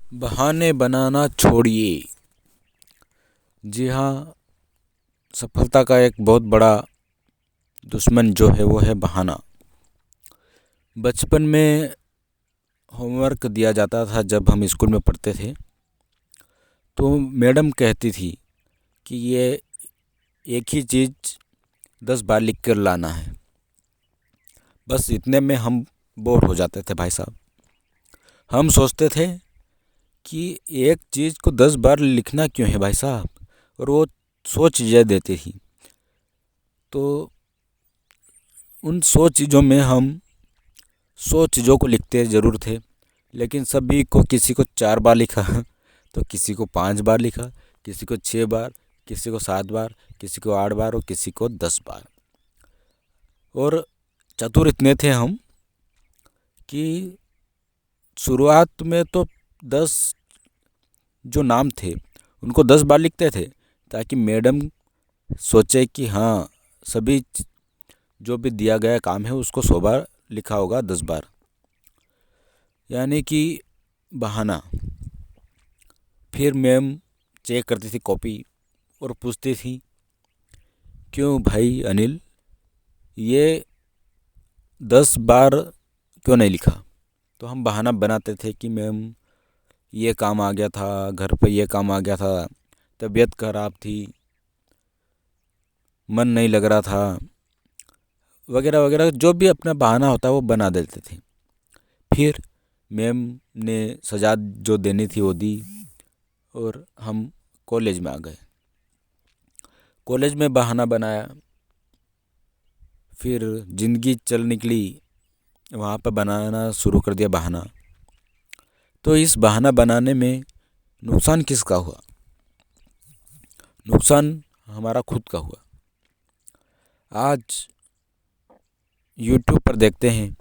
बहाने बनाना छोड़िए। जी हाँ, सफलता का एक बहुत बड़ा दुश्मन जो है वो है बहाना। बचपन में होमवर्क दिया जाता था जब हम स्कूल में पढ़ते थे, तो मैडम कहती थी कि ये एक ही चीज़ 10 बार लिख कर लाना है। बस इतने में हम बोर हो जाते थे भाई साहब। हम सोचते थे कि एक चीज़ को 10 बार लिखना क्यों है भाई साहब, और वो 100 चीज़ें देती थी। तो उन 100 चीज़ों में हम 100 चीज़ों को लिखते ज़रूर थे, लेकिन सभी को किसी को 4 बार लिखा तो किसी को 5 बार लिखा, किसी को 6 बार, किसी को 7 बार, किसी को 8 बार और किसी को 10 बार। और चतुर इतने थे हम कि शुरुआत में तो 10 जो नाम थे उनको 10 बार लिखते थे, ताकि मैडम सोचे कि हाँ, सभी जो भी दिया गया काम है उसको 100 बार लिखा होगा, 10 बार। यानी कि बहाना। फिर मैम चेक करती थी कॉपी और पूछती थी, क्यों भाई अनिल, ये 10 बार क्यों नहीं लिखा। तो हम बहाना बनाते थे कि मैम ये काम आ गया था, घर पे ये काम आ गया था, तबीयत खराब थी, मन नहीं लग रहा था, वगैरह वगैरह। जो भी अपना बहाना होता है वो बना देते थे। फिर मैम ने सजा जो देनी थी वो दी और हम कॉलेज में आ गए। कॉलेज में बहाना बनाया, फिर ज़िंदगी चल निकली, वहाँ पर बनाना शुरू कर दिया बहाना। तो इस बहाना बनाने में नुकसान किसका हुआ? नुकसान हमारा खुद का हुआ। आज यूट्यूब पर देखते हैं,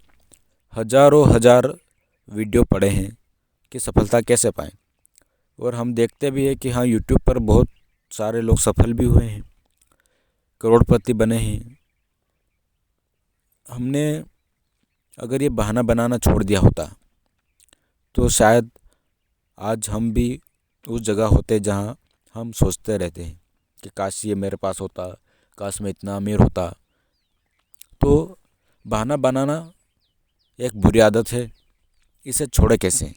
हजारों हजार वीडियो पड़े हैं कि सफलता कैसे पाएं, और हम देखते भी हैं कि हाँ, यूट्यूब पर बहुत सारे लोग सफल भी हुए हैं, करोड़पति बने हैं। हमने अगर ये बहाना बनाना छोड़ दिया होता तो शायद आज हम भी उस जगह होते जहाँ हम सोचते रहते हैं कि काश ये मेरे पास होता, काश मैं इतना अमीर होता। तो बहाना बनाना एक बुरी आदत है, इसे छोड़े कैसे?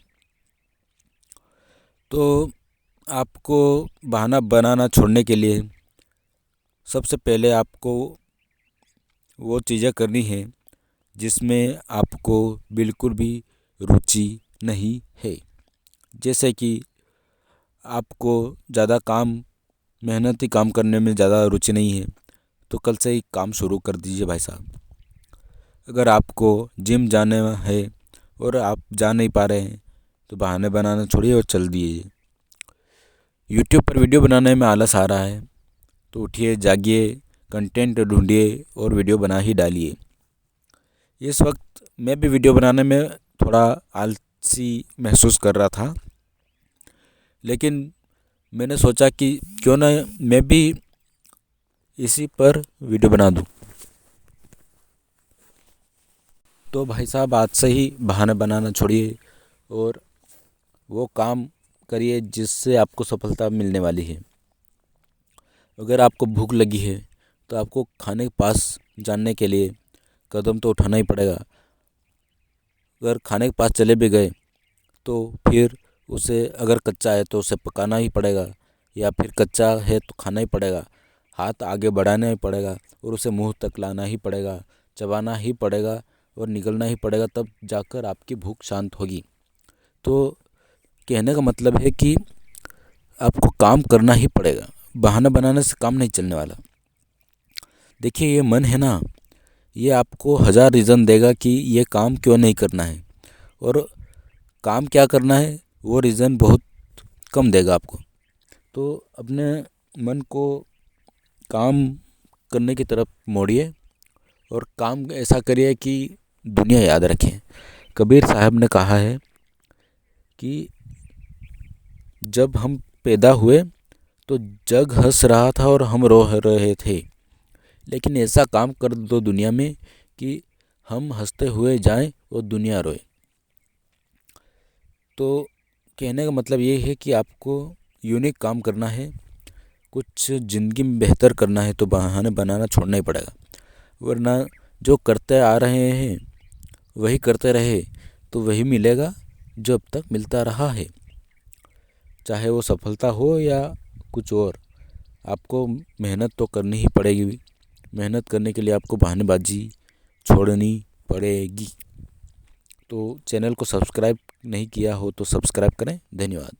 तो आपको बहाना बनाना छोड़ने के लिए सबसे पहले आपको वो चीज़ें करनी है जिसमें आपको बिल्कुल भी रुचि नहीं है। जैसे कि आपको ज़्यादा मेहनती काम करने में ज़्यादा रुचि नहीं है, तो कल से ही काम शुरू कर दीजिए भाई साहब। अगर आपको जिम जाने है और आप जा नहीं पा रहे हैं, तो बहाने बनाना छोड़िए और चल दिए। यूट्यूब पर वीडियो बनाने में आलस आ रहा है, तो उठिए, जागिए, कंटेंट ढूंढिए और वीडियो बना ही डालिए। इस वक्त मैं भी वीडियो बनाने में थोड़ा आलसी महसूस कर रहा था, लेकिन मैंने सोचा कि क्यों ना मैं भी इसी पर वीडियो बना दूं। तो भाई साहब, आज से ही बहाने बनाना छोड़िए और वो काम करिए जिससे आपको सफलता मिलने वाली है। अगर आपको भूख लगी है तो आपको खाने के पास जाने के लिए कदम तो उठाना ही पड़ेगा। अगर खाने के पास चले भी गए तो फिर उसे, अगर कच्चा है तो उसे पकाना ही पड़ेगा, या फिर कच्चा है तो खाना ही पड़ेगा। हाथ आगे बढ़ाना ही पड़ेगा और उसे मुंह तक लाना ही पड़ेगा, चबाना ही पड़ेगा और निगलना ही पड़ेगा, तब जाकर आपकी भूख शांत होगी। तो कहने का मतलब है कि आपको काम करना ही पड़ेगा, बहाना बनाने से काम नहीं चलने वाला। देखिए, ये मन है ना, ये आपको 1000 रीज़न देगा कि ये काम क्यों नहीं करना है, और काम क्या करना है वो रीज़न बहुत कम देगा आपको। तो अपने मन को काम करने की तरफ मोड़िए और काम ऐसा करिए कि दुनिया याद रखे। कबीर साहब ने कहा है कि जब हम पैदा हुए तो जग हंस रहा था और हम रो रहे थे, लेकिन ऐसा काम कर दो दुनिया में कि हम हंसते हुए जाएं और दुनिया रोए। तो कहने का मतलब ये है कि आपको यूनिक काम करना है, कुछ ज़िंदगी में बेहतर करना है तो बहाने बनाना छोड़ना ही पड़ेगा। वरना जो करते आ रहे हैं वही करते रहे तो वही मिलेगा जो अब तक मिलता रहा है। चाहे वो सफलता हो या कुछ और, आपको मेहनत तो करनी ही पड़ेगी। मेहनत करने के लिए आपको बहानेबाजी छोड़नी पड़ेगी। तो चैनल को सब्सक्राइब नहीं किया हो तो सब्सक्राइब करें। धन्यवाद।